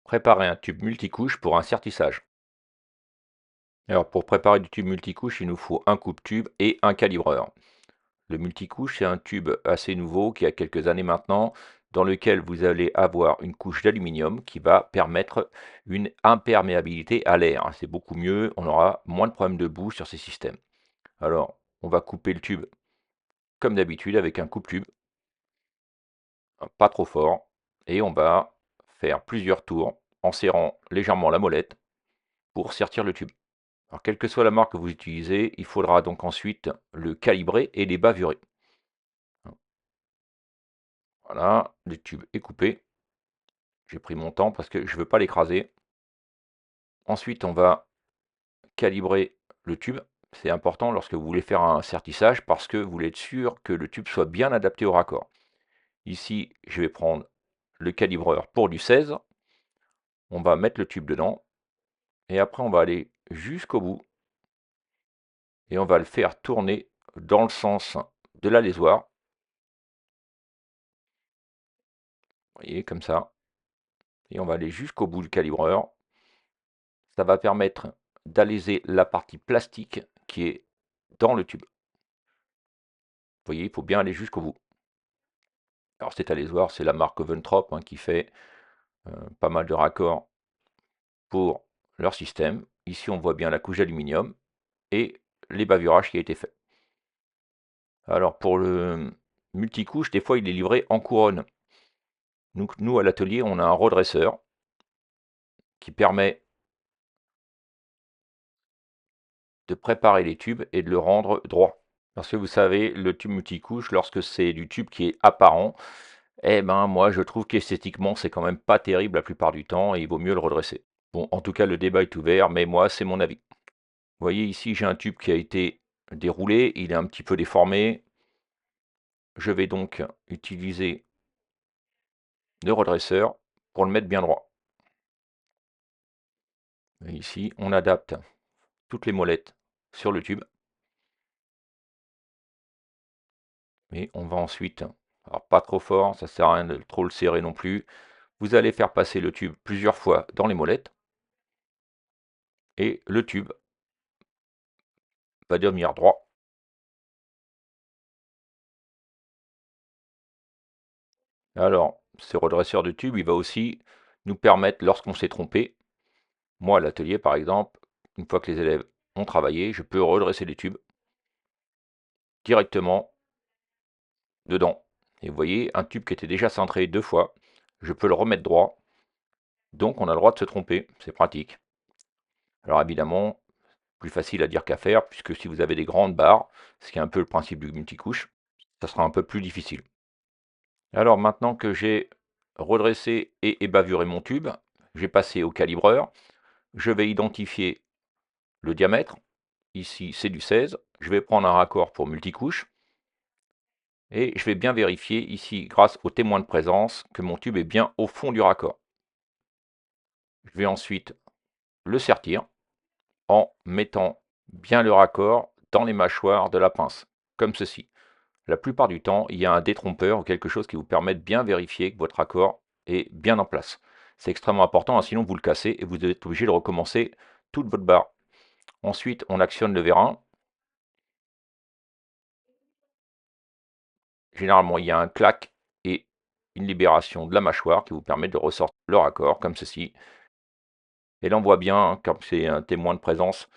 Préparer un tube multicouche pour un sertissage. Alors pour préparer du tube multicouche, il nous faut un coupe-tube et un calibreur. Le multicouche, c'est un tube assez nouveau qui a quelques années maintenant, dans lequel vous allez avoir une couche d'aluminium qui va permettre une imperméabilité à l'air. C'est beaucoup mieux, on aura moins de problèmes de boue sur ces systèmes. Alors, on va couper le tube comme d'habitude avec un coupe-tube, pas trop fort, et on va faire plusieurs tours en serrant légèrement la molette pour sertir le tube. Alors, quelle que soit la marque que vous utilisez, il faudra donc ensuite le calibrer et les basurer. Voilà, le tube est coupé. J'ai pris mon temps parce que je ne veux pas l'écraser. Ensuite, on va calibrer le tube. C'est important lorsque vous voulez faire un sertissage parce que vous voulez être sûr que le tube soit bien adapté au raccord. Ici, je vais prendre le calibreur pour du 16. On va mettre le tube dedans et après on va aller jusqu'au bout et on va le faire tourner dans le sens de la lésoire. Vous voyez, comme ça. Et on va aller jusqu'au bout du calibreur. Ça va permettre d'alléger la partie plastique qui est dans le tube. Vous voyez, il faut bien aller jusqu'au bout. Alors cet allésoir, c'est la marque Ventrop qui fait pas mal de raccords pour leur système. Ici, on voit bien la couche d'aluminium et les bavurages qui a été fait. Alors pour le multicouche, des fois, il est livré en couronne. Nous à l'atelier, on a un redresseur qui permet de préparer les tubes et de le rendre droit. Parce que vous savez, le tube multicouche, lorsque c'est du tube qui est apparent, eh ben moi je trouve qu'esthétiquement c'est quand même pas terrible la plupart du temps et il vaut mieux le redresser. Bon, en tout cas le débat est ouvert, mais moi c'est mon avis. Vous voyez ici j'ai un tube qui a été déroulé, il est un petit peu déformé. Je vais donc utiliser le redresseur pour le mettre bien droit. Et ici on adapte toutes les molettes sur le tube. Et on va ensuite, alors pas trop fort, ça sert à rien de trop le serrer non plus. Vous allez faire passer le tube plusieurs fois dans les molettes. Et le tube va devenir droit. Alors, ce redresseur de tube, il va aussi nous permettre, lorsqu'on s'est trompé, moi à l'atelier par exemple, une fois que les élèves ont travaillé, je peux redresser les tubes directement dedans. Et vous voyez, un tube qui était déjà centré 2 fois, je peux le remettre droit. Donc on a le droit de se tromper, c'est pratique. Alors évidemment, plus facile à dire qu'à faire, puisque si vous avez des grandes barres, ce qui est un peu le principe du multicouche, ça sera un peu plus difficile. Alors maintenant que j'ai redressé et ébavuré mon tube, j'ai passé au calibreur. Je vais identifier le diamètre. Ici, c'est du 16. Je vais prendre un raccord pour multicouche. Et je vais bien vérifier ici, grâce au témoin de présence, que mon tube est bien au fond du raccord. Je vais ensuite le sertir en mettant bien le raccord dans les mâchoires de la pince, comme ceci. La plupart du temps, il y a un détrompeur ou quelque chose qui vous permet de bien vérifier que votre raccord est bien en place. C'est extrêmement important, sinon vous le cassez et vous êtes obligé de recommencer toute votre barre. Ensuite, on actionne le vérin. Généralement, il y a un clac et une libération de la mâchoire qui vous permet de ressortir le raccord, comme ceci. Et là, on voit bien, comme c'est un témoin de présence,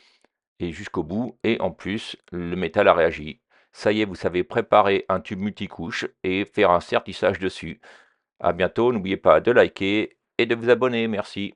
et jusqu'au bout. Et en plus, le métal a réagi. Ça y est, vous savez préparer un tube multicouche et faire un sertissage dessus. À bientôt, n'oubliez pas de liker et de vous abonner. Merci.